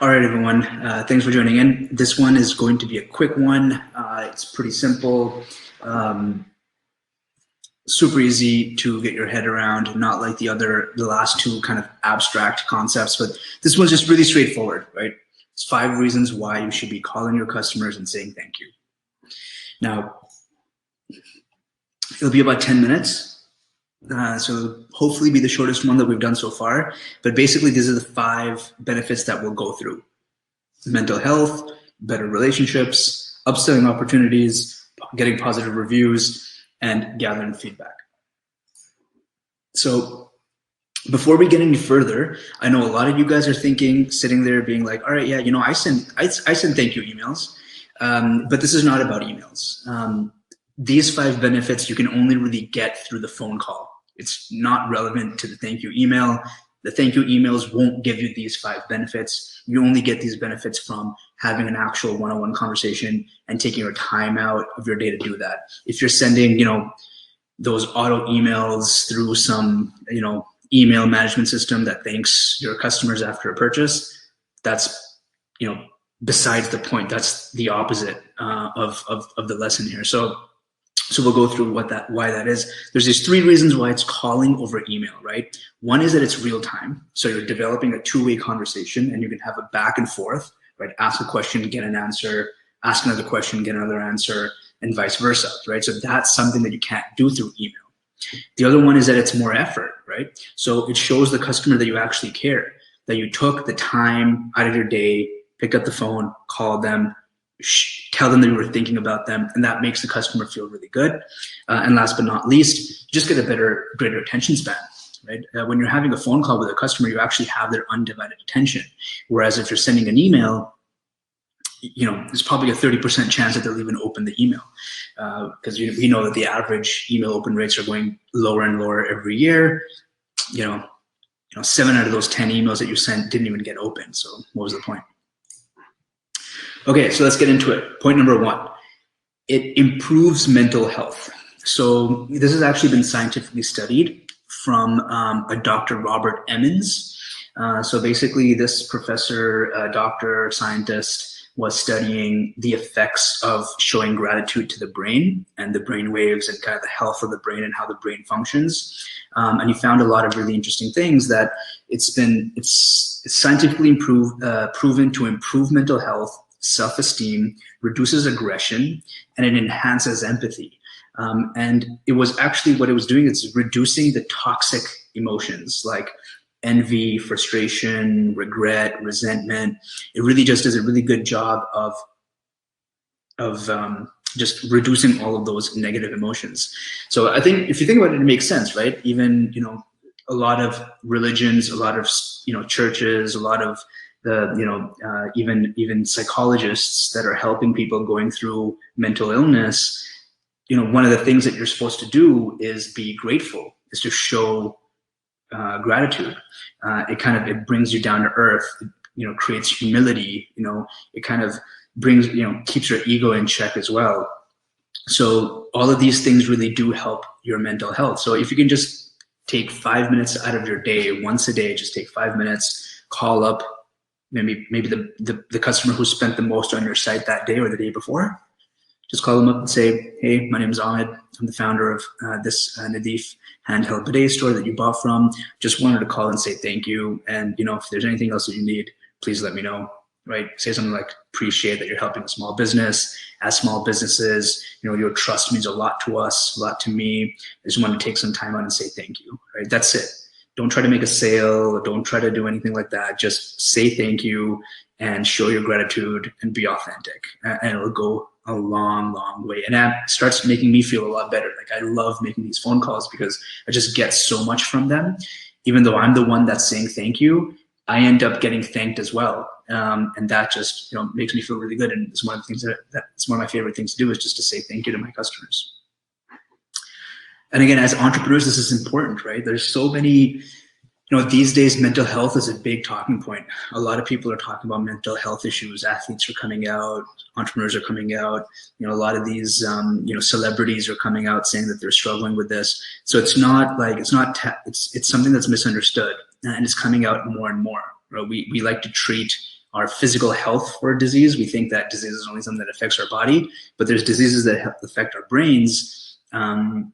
All right, everyone. Thanks for joining in. This one is going to be a quick one. It's pretty simple, super easy to get your head around, not like the last two kind of abstract concepts, but this one's just really straightforward, right? It's 5 reasons why you should be calling your customers and saying thank you. Now, it'll be about 10 minutes. So hopefully be the shortest one that we've done so far. But basically, these are the 5 benefits that we'll go through. Mental health, better relationships, upselling opportunities, getting positive reviews, and gathering feedback. So before we get any further, I know a lot of you guys are thinking, sitting there being like, all right, yeah, I send thank you emails, but this is not about emails. These 5 benefits you can only really get through the phone call. It's not relevant to the thank you email. The thank you emails won't give you these 5 benefits. You only get these benefits from having an actual one-on-one conversation and taking your time out of your day to do that. If you're sending, those auto emails through some, email management system that thanks your customers after a purchase, that's, besides the point. That's the opposite of the lesson here. So we'll go through why that is. There's these 3 reasons why it's calling over email, right? One is that it's real time. So you're developing a 2-way conversation and you can have a back and forth, right? Ask a question, get an answer, ask another question, get another answer, and vice versa, right? So that's something that you can't do through email. The other one is that it's more effort, right? So it shows the customer that you actually care, that you took the time out of your day, pick up the phone, call them, tell them that you were thinking about them, and that makes the customer feel really good. And last but not least, just get a greater attention span, right? When you're having a phone call with a customer, you actually have their undivided attention. Whereas if you're sending an email, there's probably a 30% chance that they'll even open the email, because we know that the average email open rates are going lower and lower every year. 7 out of those 10 emails that you sent didn't even get open. So what was the point? Okay, so let's get into it. Point number 1, it improves mental health. So this has actually been scientifically studied from a Dr. Robert Emmons. So basically this professor, doctor, scientist was studying the effects of showing gratitude to the brain and the brain waves and kind of the health of the brain and how the brain functions. And he found a lot of really interesting things that it's scientifically proven to improve mental health, self-esteem, reduces aggression, and it enhances empathy. And it was actually what it was doing, it's reducing the toxic emotions like envy, frustration, regret, resentment. It really just does a really good job of just reducing all of those negative emotions. So I think if you think about it, it makes sense, right? Even, a lot of religions, a lot of, churches, a lot of the, even psychologists that are helping people going through mental illness, one of the things that you're supposed to do is be grateful, is to show gratitude. It brings you down to earth, creates humility, it kind of brings, keeps your ego in check as well. So all of these things really do help your mental health. So if you can just take 5 minutes out of your day, once a day, just take 5 minutes, call up maybe the customer who spent the most on your site that day or the day before. Just call them up and say, hey, my name is Ahmed. I'm the founder of this Nadif handheld bidet store that you bought from. Just wanted to call and say thank you. And, if there's anything else that you need, please let me know, right? Say something like, appreciate that you're helping a small business. As small businesses, your trust means a lot to us, a lot to me. I just want to take some time out and say thank you, right? That's it. Don't try to make a sale. Don't try to do anything like that. Just say thank you and show your gratitude and be authentic. And it'll go a long, long way. And that starts making me feel a lot better. Like, I love making these phone calls because I just get so much from them. Even though I'm the one that's saying thank you, I end up getting thanked as well. And that just, makes me feel really good. And it's one of the things that's one of my favorite things to do, is just to say thank you to my customers. And again, as entrepreneurs, this is important, right? There's so many, these days, mental health is a big talking point. A lot of people are talking about mental health issues. Athletes are coming out, entrepreneurs are coming out. A lot of these, celebrities are coming out saying that they're struggling with this. So it's something that's misunderstood, and it's coming out more and more. Right? We like to treat our physical health for a disease. We think that disease is only something that affects our body, but there's diseases that affect our brains. And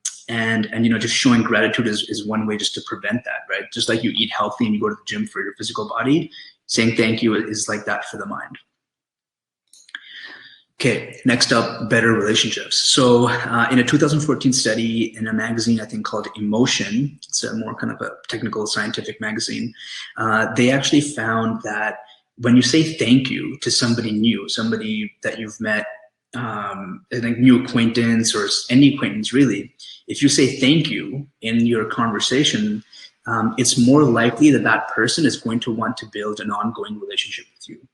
just showing gratitude is one way just to prevent that, right? Just like you eat healthy and you go to the gym for your physical body, saying thank you is like that for the mind. Okay, next up, better relationships. So in a 2014 study in a magazine, I think called Emotion, it's a more kind of a technical scientific magazine, they actually found that when you say thank you to somebody new, somebody that you've met, I think new acquaintance or any acquaintance really, if you say thank you in your conversation, it's more likely that that person is going to want to build an ongoing relationship with you.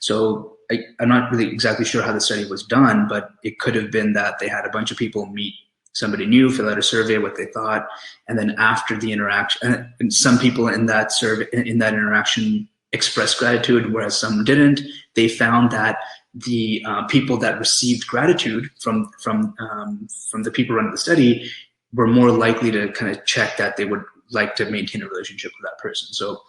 So I'm not really exactly sure how the study was done, but it could have been that they had a bunch of people meet somebody new, fill out a survey, what they thought, and then after the interaction, and some people in that survey, in that interaction, expressed gratitude, whereas some didn't. They found that the people that received gratitude from the people running the study were more likely to kind of check that they would like to maintain a relationship with that person. So,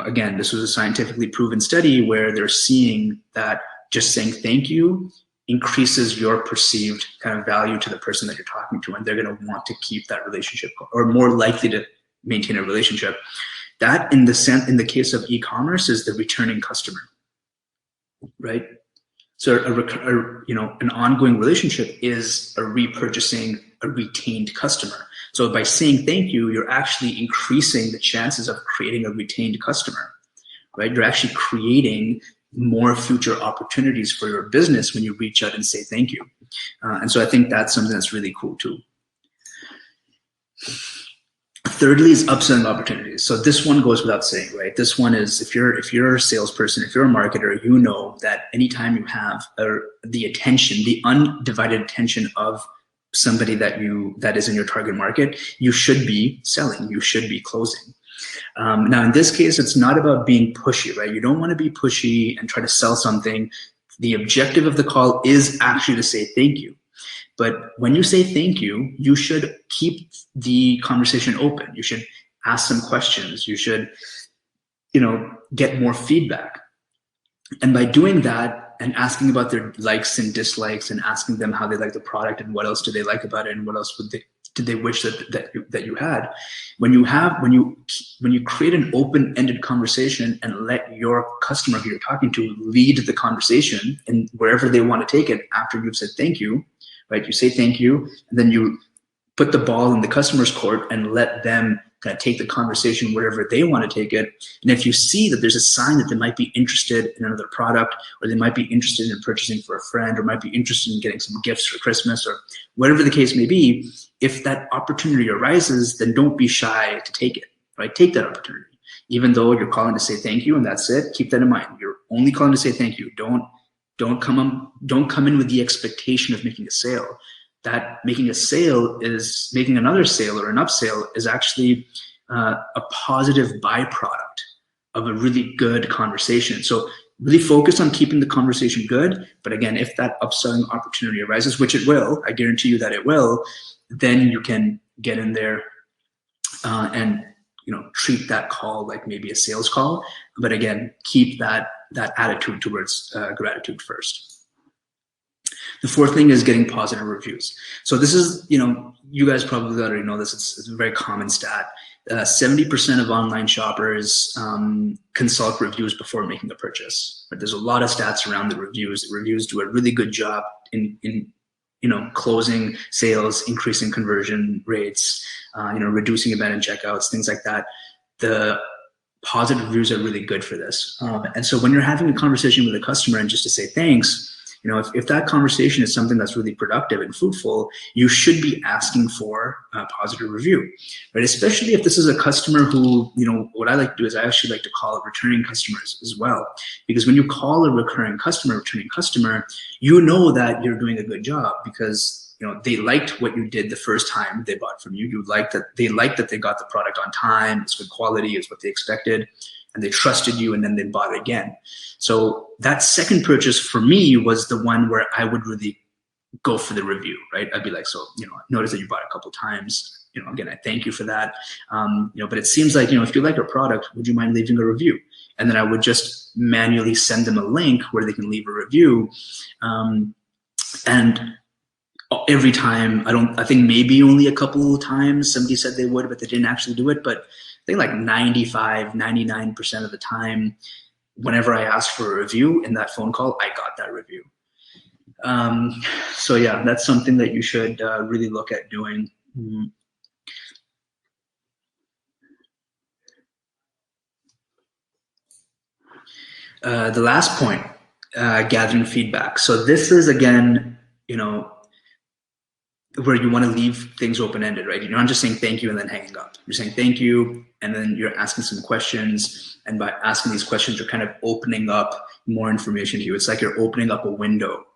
again, this was a scientifically proven study where they're seeing that just saying thank you increases your perceived kind of value to the person that you're talking to, and they're going to want to keep that relationship or more likely to maintain a relationship. That, in the case of e-commerce, is the returning customer, right? So an ongoing relationship is a repurchasing, a retained customer. So by saying thank you, you're actually increasing the chances of creating a retained customer, right? You're actually creating more future opportunities for your business when you reach out and say thank you. And so I think that's something that's really cool too. Thirdly is upselling opportunities. So this one goes without saying, right? This one is if you're a salesperson, if you're a marketer, you know that anytime you have the attention, the undivided attention of somebody that is in your target market, you should be selling, you should be closing. Now, in this case, it's not about being pushy, right? You don't want to be pushy and try to sell something. The objective of the call is actually to say thank you. But when you say thank you, you should keep the conversation open. You should ask some questions. You should, get more feedback. And by doing that and asking about their likes and dislikes and asking them how they like the product and what else do they like about it and what else did they wish that you had, when you create an open-ended conversation and let your customer who you're talking to lead the conversation and wherever they want to take it after you've said thank you, right? You say thank you, and then you put the ball in the customer's court and let them kind of take the conversation wherever they want to take it. And if you see that there's a sign that they might be interested in another product, or they might be interested in purchasing for a friend, or might be interested in getting some gifts for Christmas, or whatever the case may be, if that opportunity arises, then don't be shy to take it, right? Take that opportunity. Even though you're calling to say thank you and that's it, keep that in mind. You're only calling to say thank you. Don't come in with the expectation of making a sale. That making a sale is making another sale or an upsale is actually a positive byproduct of a really good conversation. So really focus on keeping the conversation good. But again, if that upselling opportunity arises, which it will, I guarantee you that it will, then you can get in there and treat that call like maybe a sales call. But again, keep that attitude towards gratitude first. The fourth thing is getting positive reviews. So this is, you guys probably already know this. It's a very common stat. 70% of online shoppers consult reviews before making a purchase. But there's a lot of stats around the reviews. The reviews do a really good job in closing sales, increasing conversion rates, reducing abandoned checkouts, things like that. The positive reviews are really good for this. And so when you're having a conversation with a customer and just to say thanks, if that conversation is something that's really productive and fruitful, you should be asking for a positive review, right? Especially if this is a customer who, what I like to do is I actually like to call returning customers as well. Because when you call a returning customer, you know that you're doing a good job because they liked what you did the first time they bought from you. They liked that they got the product on time, it's good quality, it's what they expected, and they trusted you, and then they bought it again. So that second purchase for me was the one where I would really go for the review, right? I'd be like, so, notice that you bought a couple times. Again, I thank you for that. But it seems like, if you like our product, would you mind leaving a review? and then I would just manually send them a link where they can leave a review. And every time, I think maybe only a couple of times somebody said they would, but they didn't actually do it. But I think like 95, 99% of the time, whenever I asked for a review in that phone call, I got that review. So yeah, that's something that you should really look at doing. The last point, gathering feedback. So this is, again, where you want to leave things open-ended, right? You're not just saying thank you and then hanging up. You're saying thank you, and then you're asking some questions. And by asking these questions, you're kind of opening up more information to you. It's like you're opening up a window,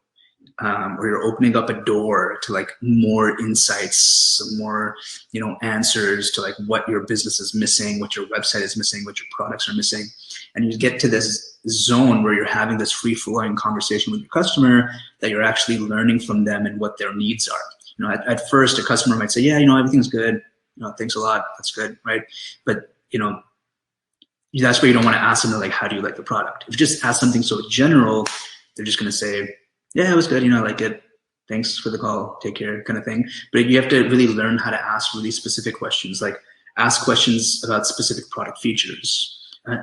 or you're opening up a door to like more insights, more, answers to like what your business is missing, what your website is missing, what your products are missing. And you get to this zone where you're having this free-flowing conversation with your customer, that you're actually learning from them and what their needs are. At first, a customer might say, yeah, everything's good. Thanks a lot. That's good, right? But, that's where you don't want to ask them, like, how do you like the product? If you just ask something so general, they're just going to say, yeah, it was good. I like it. Thanks for the call. Take care, kind of thing. But you have to really learn how to ask really specific questions, like ask questions about specific product features.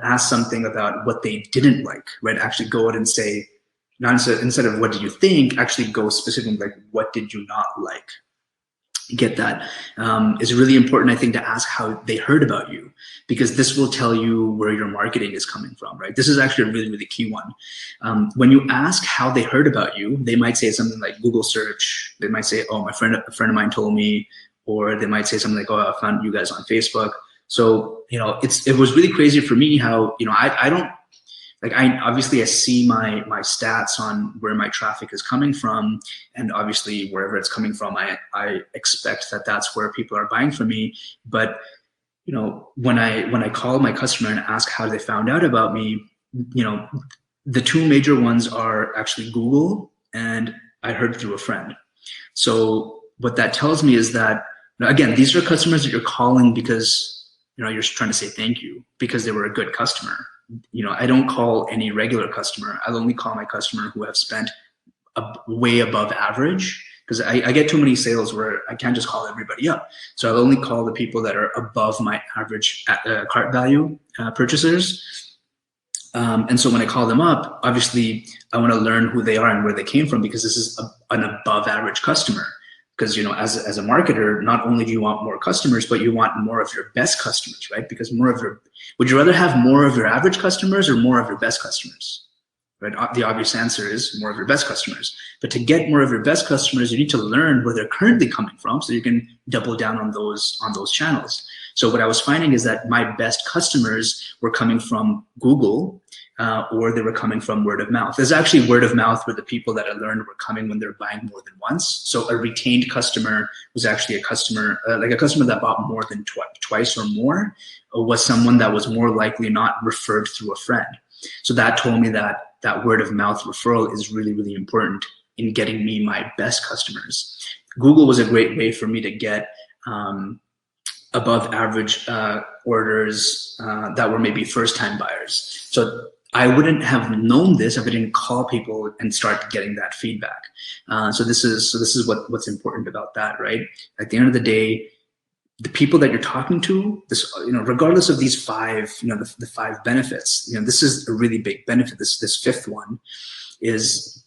Ask something about what they didn't like, right? Actually go out and say, instead of what did you think, actually go specifically like, what did you not like? Get that. It's really important, I think, to ask how they heard about you, because this will tell you where your marketing is coming from, right? This is actually a really, really key one. When you ask how they heard about you, they might say something like Google search. They might say, oh, a friend of mine told me, or they might say something like, oh, I found you guys on Facebook. So, it was really crazy for me how, I don't, obviously I see my stats on where my traffic is coming from, and obviously wherever it's coming from, I expect that that's where people are buying from me. But, when I call my customer and ask how they found out about me, the two major ones are actually Google and I heard through a friend. So what that tells me is that, again, these are customers that you're calling because, you're trying to say thank you because they were a good customer. I don't call any regular customer. I'll only call my customer who have spent way above average, because I get too many sales where I can't just call everybody up. So I'll only call the people that are above my average cart value purchasers. And so when I call them up, obviously I want to learn who they are and where they came from, because this is an above average customer. Because, as a marketer, not only do you want more customers, but you want more of your best customers, right? Because would you rather have more of your average customers or more of your best customers, right? The obvious answer is more of your best customers. But to get more of your best customers, you need to learn where they're currently coming from, so you can double down on those channels. So what I was finding is that my best customers were coming from Google, or they were coming from word of mouth. There's actually word of mouth where the people that I learned were coming when they're buying more than once. So a retained customer was actually a customer, like a customer that bought more than twice or more, was someone that was more likely not referred through a friend. So that told me that word of mouth referral is really, really important in getting me my best customers. Google was a great way for me to get above average orders that were maybe first time buyers. So I wouldn't have known this if I didn't call people and start getting that feedback. So this is what's important about that, right? At the end of the day, the people that you're talking to, regardless of these five, the five benefits, this is a really big benefit. This fifth one is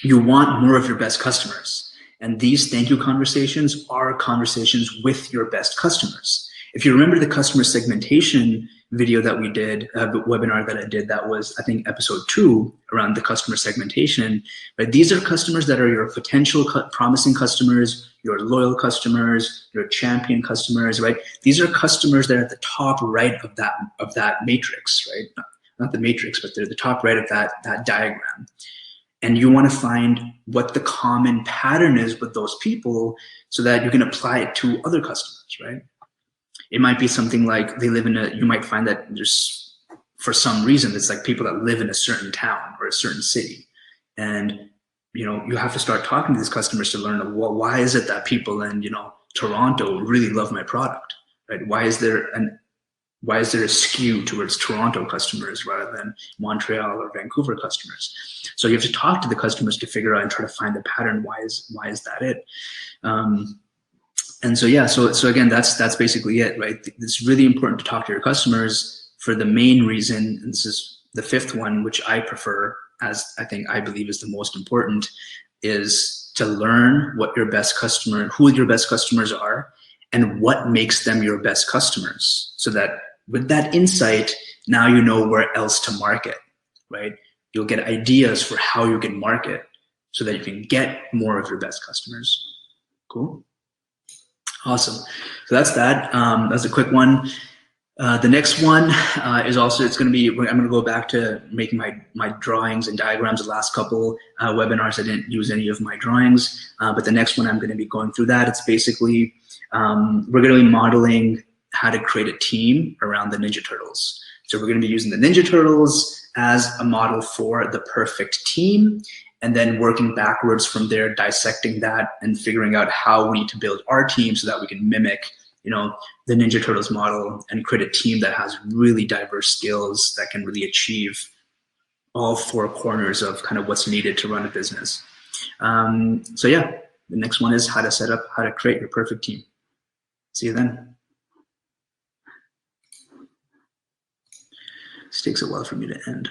you want more of your best customers. And these thank you conversations are conversations with your best customers. If you remember the customer segmentation video that we did, the webinar that I did, that was, I think, episode 2 around the customer segmentation, right? These are customers that are your potential promising customers, your loyal customers, your champion customers, right? These are customers that are at the top right of that matrix, right? Not the matrix, but they're the top right of that diagram. And you want to find what the common pattern is with those people so that you can apply it to other customers, right? It might be something like you might find that there's, for some reason, it's like people that live in a certain town or a certain city. And, you have to start talking to these customers to learn, well, why is it that people in, Toronto really love my product, right? Why is there Why is there a skew towards Toronto customers rather than Montreal or Vancouver customers? So you have to talk to the customers to figure out and try to find the pattern. Why is that it? And so yeah, so again, that's basically it, right? It's really important to talk to your customers for the main reason, and this is the fifth one, which I prefer, as I believe is the most important, is to learn what your best customer, who your best customers are, and what makes them your best customers. So that with that insight, now you know where else to market, right? You'll get ideas for how you can market so that you can get more of your best customers. Cool. Awesome. So that's that. That's a quick one. The next one is also, it's going to be, I'm going to go back to making my drawings and diagrams. The last couple webinars, I didn't use any of my drawings, but the next one I'm going to be going through that. It's basically, we're going to be modeling how to create a team around the Ninja Turtles. So we're going to be using the Ninja Turtles as a model for the perfect team, and then working backwards from there, dissecting that and figuring out how we need to build our team so that we can mimic, the Ninja Turtles model and create a team that has really diverse skills that can really achieve all four corners of kind of what's needed to run a business. So yeah, the next one is how to create your perfect team. See you then. This takes a while for me to end.